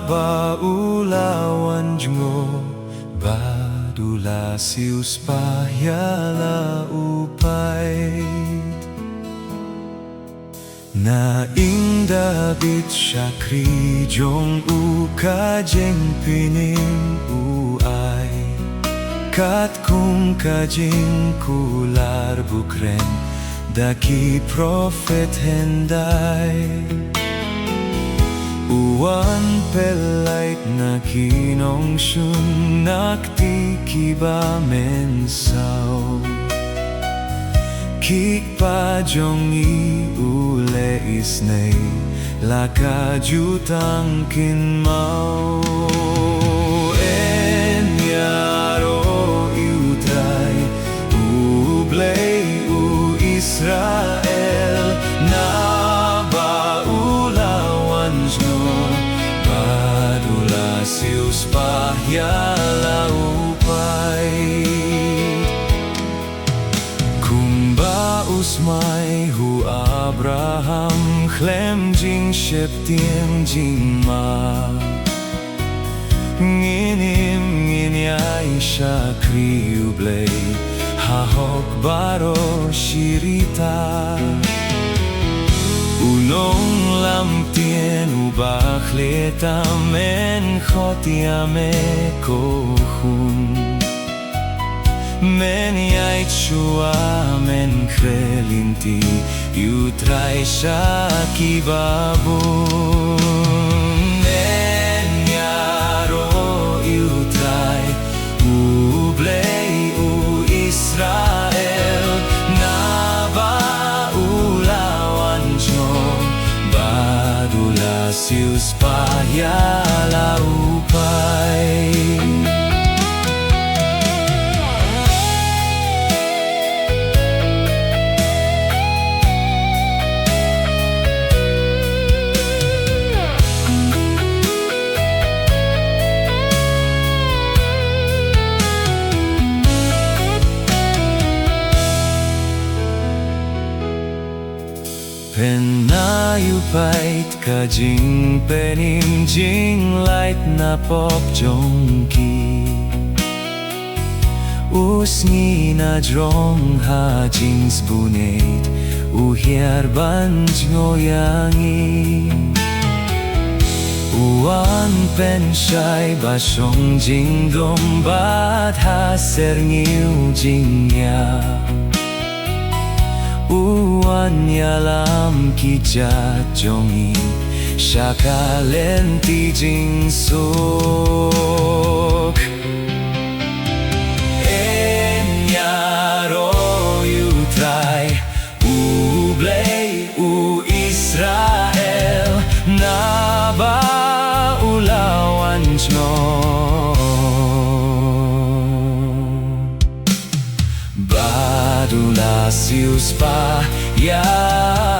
baulawan Diyongo badula sius pahyala upay Naing David siya krijong ukajeng pinim uay Kat kung kajing kular bukren Daki prophet henday Uwan pelait na kinong syun Nakti kiba mensaw Kikpa jong iule isnay Laka jutang kinmao Iaroh Trai Ublay u Israel Na baulawan Diyongo Badula sius pahyala upay Usmay hu Abraham Chlem jing septiem jing ma Nginim nginyay siya kriublay Hahok baro shirita Unong lamtien ubakhleta men khotiame kohun Men yait shua men Lynti Trai siya kibabun Iaroh Trai Ublay u Israel Na baulawan Diyongo Badula sius pahyala upay Penayupait kajing penim jing light na pop jongki Usngi na drong ha jings bunit Uhiar banj ngoyangi Uwan pensyay basyong jing dombat haser ngiu jingya Uwan yalam kijat jongi Shaka Lynti jing sok Iaroh Trai Ublay u Israel Na baulawan Diyongo Badula sius pahyala